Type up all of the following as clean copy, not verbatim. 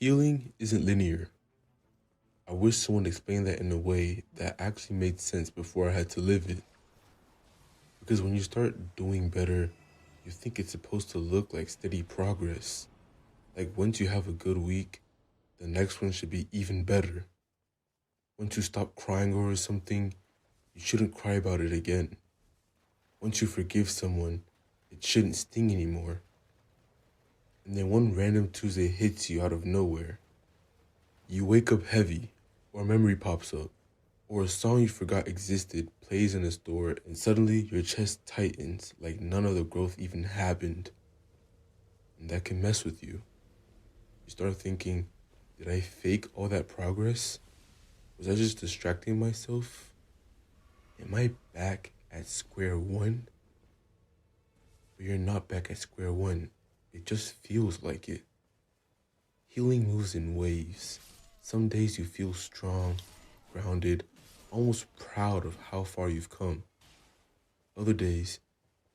Healing isn't linear. I wish someone explained that in a way that actually made sense before I had to live it. Because when you start doing better, you think it's supposed to look like steady progress. Like once you have a good week, the next one should be even better. Once you stop crying over something, you shouldn't cry about it again. Once you forgive someone, it shouldn't sting anymore. And then one random Tuesday hits you out of nowhere. You wake up heavy, or a memory pops up, or a song you forgot existed plays in a store, and suddenly your chest tightens like none of the growth even happened. And that can mess with you. You start thinking, did I fake all that progress? Was I just distracting myself? Am I back at square one? But you're not back at square one. It just feels like it. Healing moves in waves. Some days you feel strong, grounded, almost proud of how far you've come. Other days,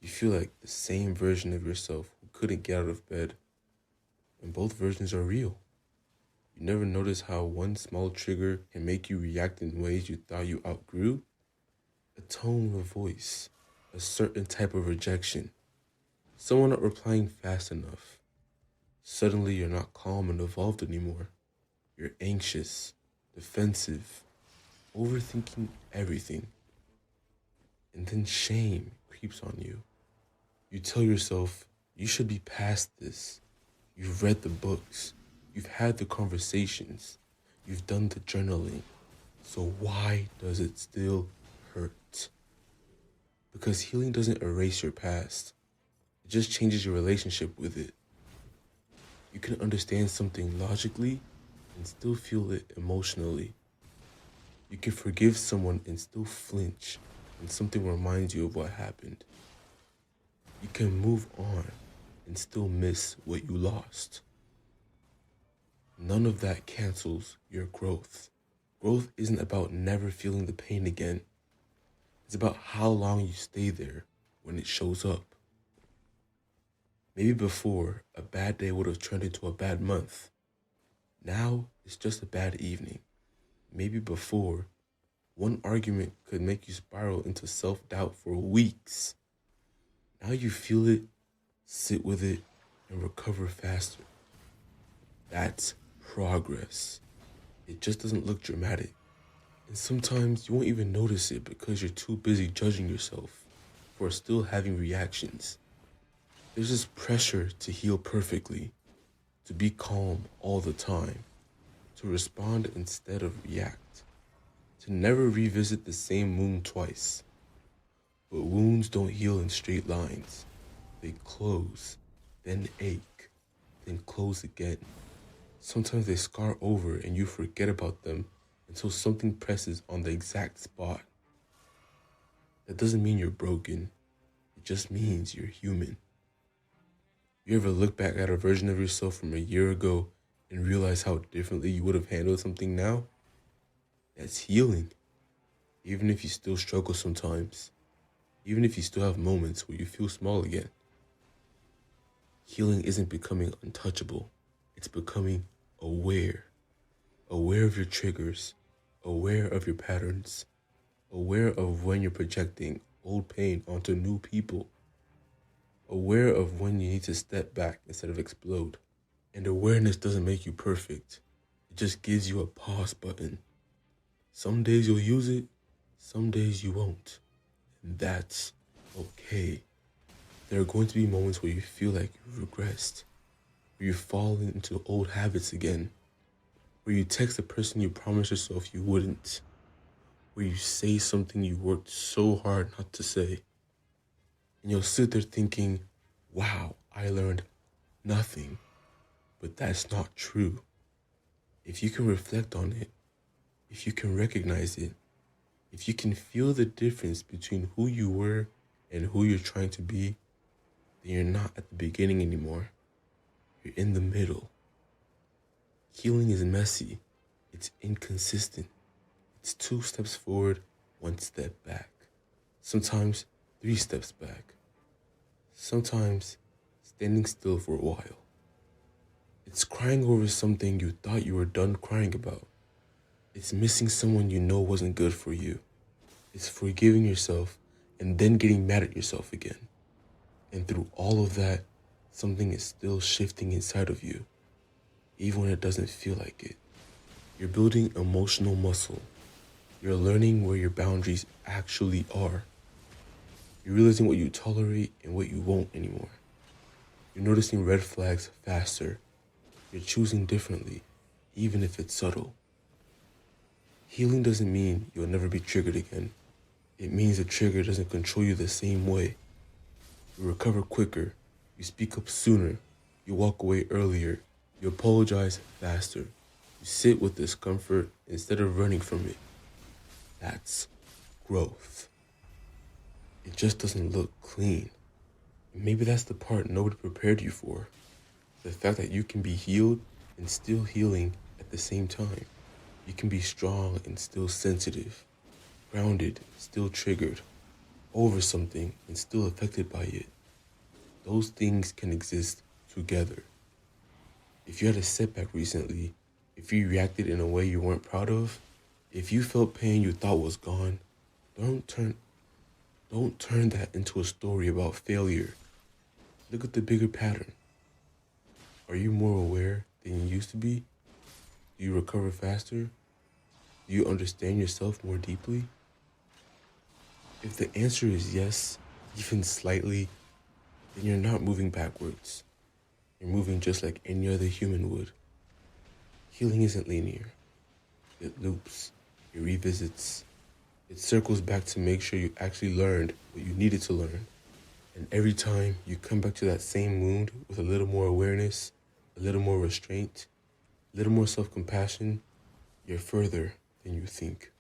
you feel like the same version of yourself who couldn't get out of bed. And both versions are real. You never notice how one small trigger can make you react in ways you thought you outgrew? A tone of voice, a certain type of rejection, someone not replying fast enough. Suddenly you're not calm and evolved anymore. You're anxious, defensive, overthinking everything. And then shame creeps on you. You tell yourself, you should be past this. You've read the books. You've had the conversations. You've done the journaling. So why does it still hurt? Because healing doesn't erase your past. It just changes your relationship with it. You can understand something logically and still feel it emotionally. You can forgive someone and still flinch when something reminds you of what happened. You can move on and still miss what you lost. None of that cancels your growth. Growth isn't about never feeling the pain again. It's about how long you stay there when it shows up. Maybe before, a bad day would have turned into a bad month. Now, it's just a bad evening. Maybe before, one argument could make you spiral into self-doubt for weeks. Now you feel it, sit with it, and recover faster. That's progress. It just doesn't look dramatic. And sometimes you won't even notice it because you're too busy judging yourself for still having reactions. There's this pressure to heal perfectly, to be calm all the time, to respond instead of react, to never revisit the same wound twice. But wounds don't heal in straight lines. They close, then ache, then close again. Sometimes they scar over and you forget about them until something presses on the exact spot. That doesn't mean you're broken. It just means you're human. You ever look back at a version of yourself from a year ago and realize how differently you would have handled something now? That's healing. Even if you still struggle sometimes. Even if you still have moments where you feel small again. Healing isn't becoming untouchable. It's becoming aware. Aware of your triggers. Aware of your patterns. Aware of when you're projecting old pain onto new people. Aware of when you need to step back instead of explode. And awareness doesn't make you perfect. It just gives you a pause button. Some days you'll use it, some days you won't. And that's okay. There are going to be moments where you feel like you've regressed, where you've fallen into old habits again, where you text the person you promised yourself you wouldn't, where you say something you worked so hard not to say. And you'll sit there thinking, wow, I learned nothing. But that's not true. If you can reflect on it, if you can recognize it, if you can feel the difference between who you were and who you're trying to be, then you're not at the beginning anymore. You're in the middle. Healing is messy. It's inconsistent. It's 2 steps forward, 1 step back. Sometimes 3 steps back. Sometimes standing still for a while. It's crying over something you thought you were done crying about. It's missing someone you know wasn't good for you. It's forgiving yourself and then getting mad at yourself again. And through all of that, something is still shifting inside of you, even when it doesn't feel like it. You're building emotional muscle. You're learning where your boundaries actually are. You're realizing what you tolerate and what you won't anymore. You're noticing red flags faster. You're choosing differently, even if it's subtle. Healing doesn't mean you'll never be triggered again. It means the trigger doesn't control you the same way. You recover quicker. You speak up sooner. You walk away earlier. You apologize faster. You sit with discomfort instead of running from it. That's growth. It just doesn't look clean. And maybe that's the part nobody prepared you for. The fact that you can be healed and still healing at the same time. You can be strong and still sensitive, grounded, still triggered, over something and still affected by it. Those things can exist together. If you had a setback recently, if you reacted in a way you weren't proud of, if you felt pain you thought was gone, don't turn that into a story about failure. Look at the bigger pattern. Are you more aware than you used to be? Do you recover faster? Do you understand yourself more deeply? If the answer is yes, even slightly, then you're not moving backwards. You're moving just like any other human would. Healing isn't linear. It loops. It revisits. It circles back to make sure you actually learned what you needed to learn. And every time you come back to that same wound with a little more awareness, a little more restraint, a little more self-compassion, you're further than you think.